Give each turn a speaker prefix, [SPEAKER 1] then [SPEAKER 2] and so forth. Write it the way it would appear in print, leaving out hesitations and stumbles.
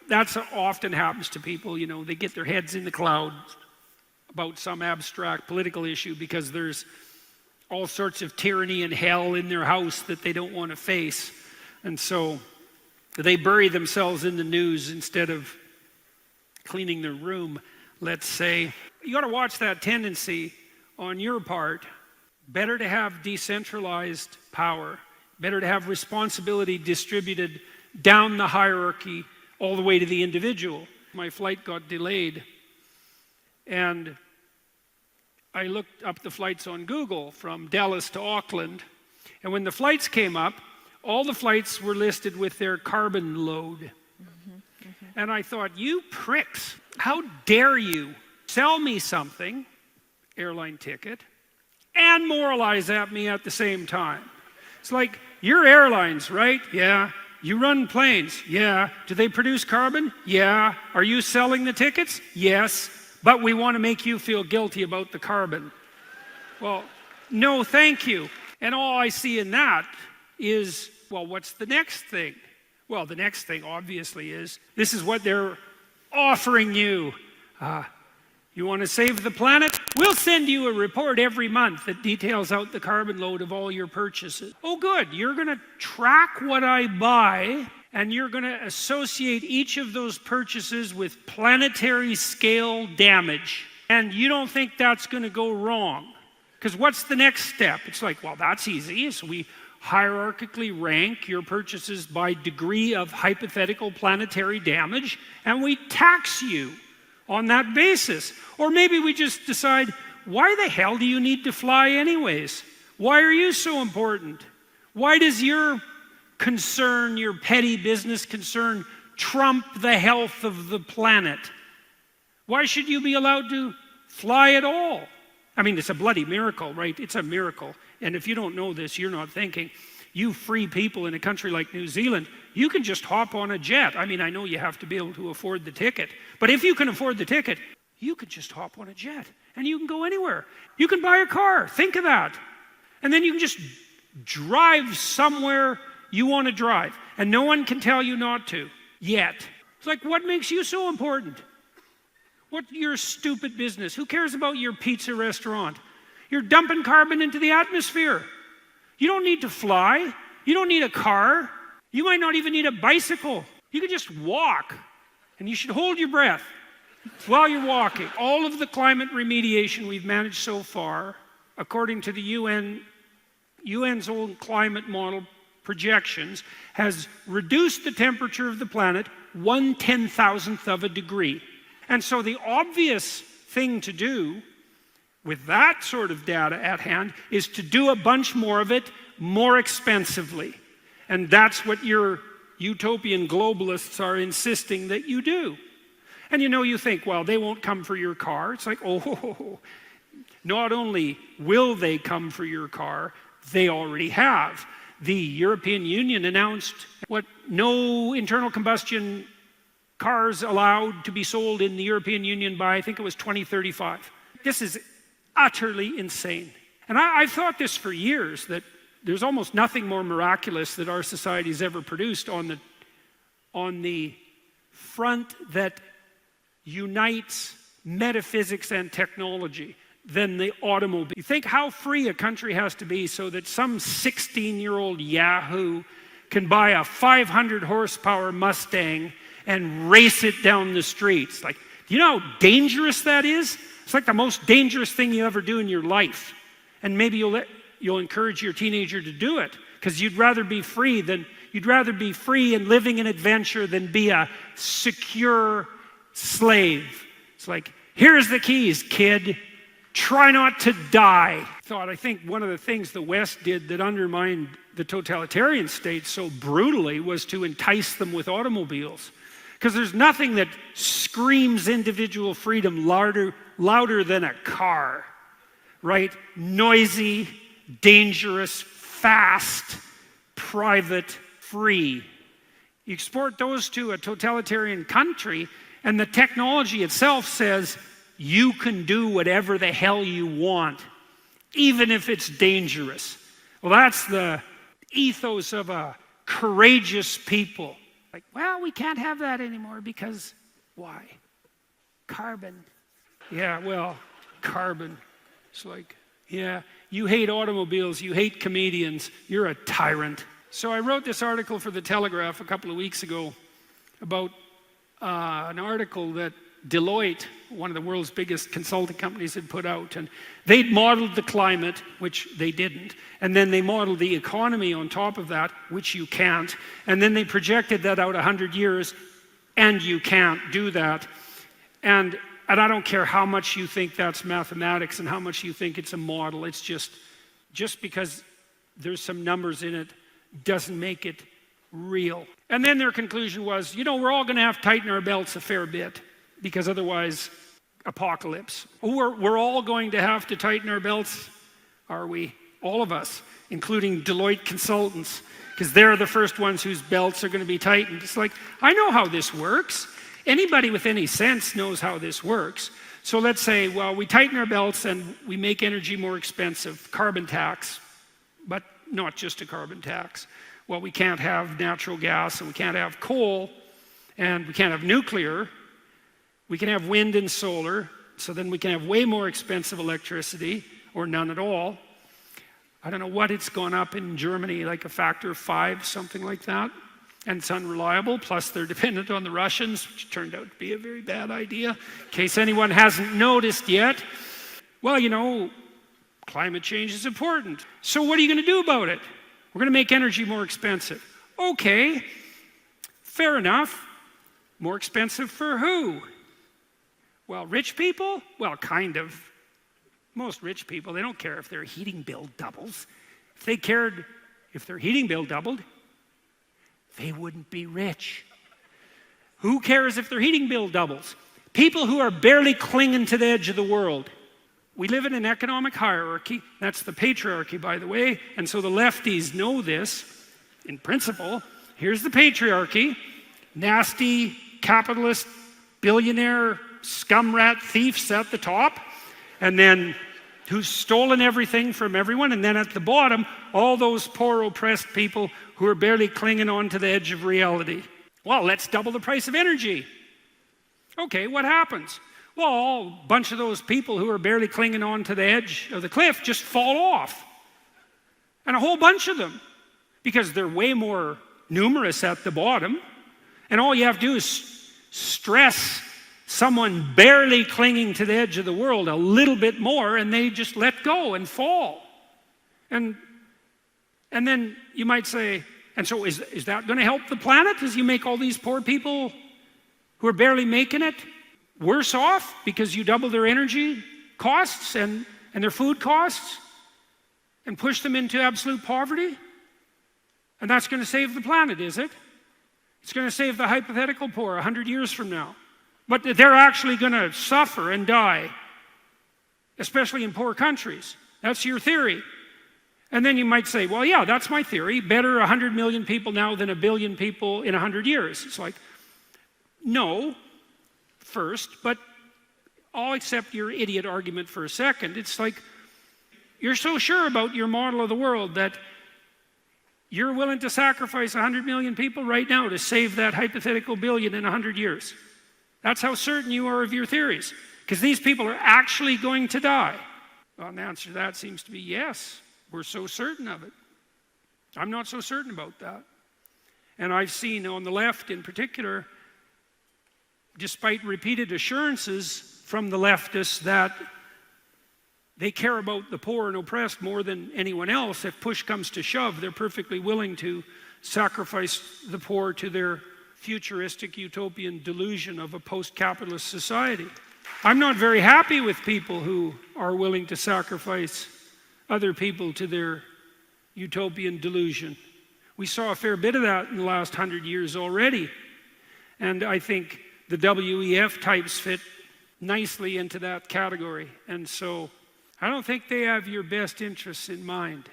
[SPEAKER 1] That's often happens to people, they get their heads in the clouds about some abstract political issue because there's all sorts of tyranny and hell in their house that they don't want to face. And so they bury themselves in the news instead of cleaning their room, let's say. You got to watch that tendency on your part. Better to have decentralized power. Better to have responsibility distributed down the hierarchy all the way to the individual. My flight got delayed, and I looked up the flights on Google from Dallas to Auckland, and when the flights came up, all the flights were listed with their carbon load. And I thought, you pricks, how dare you sell me something, airline ticket, and moralize at me at the same time. It's like, you're airlines, right? Yeah. You run planes? Yeah. Do they produce carbon? Yeah. Are you selling the tickets? Yes. But we want to make you feel guilty about the carbon. Well, no thank you. And all I see in that is, well, what's the next thing? Well, the next thing obviously is, this is what they're offering you. You want to save the planet? We'll send you a report every month that details out the carbon load of all your purchases. Oh good, you're going to track what I buy, and you're going to associate each of those purchases with planetary scale damage. And you don't think that's going to go wrong. Because what's the next step? It's like, well, that's easy. So we hierarchically rank your purchases by degree of hypothetical planetary damage, and we tax you on that basis. Or maybe we just decide, why the hell do you need to fly anyways? Why are you so important? Why does your concern, your petty business concern, trump the health of the planet? Why should you be allowed to fly at all? I mean, it's a bloody miracle, right? It's a miracle. And if you don't know this, you're not thinking. You free people in a country like New Zealand, you can just hop on a jet. I mean, I know you have to be able to afford the ticket, but if you can afford the ticket, you could just hop on a jet and you can go anywhere. You can buy a car, think of that. And then you can just drive somewhere you want to drive, and no one can tell you not to, yet. It's like, what makes you so important? What's your stupid business? Who cares about your pizza restaurant? You're dumping carbon into the atmosphere. You don't need to fly. You don't need a car. You might not even need a bicycle. You can just walk, and you should hold your breath while you're walking. All of the climate remediation we've managed so far, according to the UN's own climate model projections, has reduced the temperature of the planet 1/10,000th of a degree. And so the obvious thing to do with that sort of data at hand is to do a bunch more of it more expensively. And that's what your utopian globalists are insisting that you do. And you think, well, they won't come for your car. It's like, oh, not only will they come for your car, they already have. The European Union announced no internal combustion cars allowed to be sold in the European Union by, I think it was 2035. This is utterly insane. And I've thought this for years, that there's almost nothing more miraculous that our society's ever produced on the front that unites metaphysics and technology than the automobile. You think how free a country has to be so that some 16-year-old yahoo can buy a 500 horsepower Mustang and race it down the streets. Like, do you know how dangerous that is? It's like the most dangerous thing you ever do in your life. And maybe you'll encourage your teenager to do it, because you'd rather be free and living an adventure than be a secure slave. It's like, here's the keys, kid. Try not to die. I think one of the things the West did that undermined the totalitarian states so brutally was to entice them with automobiles. Because there's nothing that screams individual freedom louder than a car, right? Noisy, dangerous, fast, private, free. You export those to a totalitarian country, and the technology itself says, you can do whatever the hell you want, even if it's dangerous. Well, that's the ethos of a courageous people. Like, well, we can't have that anymore because why? Carbon. Yeah, well, carbon. It's like, yeah, you hate automobiles, you hate comedians, you're a tyrant. So I wrote this article for the Telegraph a couple of weeks ago about an article that Deloitte, one of the world's biggest consulting companies, had put out. And they'd modeled the climate, which they didn't. And then they modeled the economy on top of that, which you can't. And then they projected that out 100 years, and you can't do that. And I don't care how much you think that's mathematics and how much you think it's a model. It's just because there's some numbers in it doesn't make it real. And then their conclusion was, we're all going to have to tighten our belts a fair bit because otherwise, apocalypse. We're all going to have to tighten our belts, are we? All of us, including Deloitte consultants, because they're the first ones whose belts are going to be tightened. It's like, I know how this works. Anybody with any sense knows how this works. So let's say, well, we tighten our belts and we make energy more expensive, carbon tax, but not just a carbon tax. Well, we can't have natural gas and we can't have coal and we can't have nuclear. We can have wind and solar, so then we can have way more expensive electricity or none at all. I don't know what it's gone up in Germany, like a factor of 5, something like that. And it's unreliable, plus they're dependent on the Russians, which turned out to be a very bad idea, in case anyone hasn't noticed yet. Well, climate change is important. So what are you going to do about it? We're going to make energy more expensive. Okay, fair enough. More expensive for who? Well, rich people? Well, kind of. Most rich people, they don't care if their heating bill doubles. If they cared if their heating bill doubled, they wouldn't be rich. Who cares if their heating bill doubles? People who are barely clinging to the edge of the world. We live in an economic hierarchy. That's the patriarchy, by the way. And so the lefties know this in principle. Here's the patriarchy. Nasty, capitalist, billionaire, scum rat thieves at the top. And then who's stolen everything from everyone. And then at the bottom, all those poor oppressed people who are barely clinging on to the edge of reality. Well, let's double the price of energy. Okay, what happens? Well, a bunch of those people who are barely clinging on to the edge of the cliff just fall off. And a whole bunch of them, because they're way more numerous at the bottom. And all you have to do is stress someone barely clinging to the edge of the world a little bit more, and they just let go and fall. And then you might say, and so is that going to help the planet as you make all these poor people who are barely making it worse off because you double their energy costs and their food costs and push them into absolute poverty? And that's going to save the planet, is it? It's going to save the hypothetical poor 100 years from now. But they're actually going to suffer and die, especially in poor countries. That's your theory. And then you might say, well, yeah, that's my theory. Better 100 million people now than 1 billion people in 100 years. It's like, no, first, but I'll accept your idiot argument for a second. It's like, you're so sure about your model of the world that you're willing to sacrifice 100 million people right now to save that hypothetical billion in 100 years. That's how certain you are of your theories. Because these people are actually going to die. Well, the answer to that seems to be yes. We're so certain of it. I'm not so certain about that. And I've seen on the left in particular, despite repeated assurances from the leftists that they care about the poor and oppressed more than anyone else, if push comes to shove, they're perfectly willing to sacrifice the poor to their futuristic utopian delusion of a post-capitalist society. I'm not very happy with people who are willing to sacrifice other people to their utopian delusion. We saw a fair bit of that in the last 100 years already. And I think the WEF types fit nicely into that category. And so I don't think they have your best interests in mind.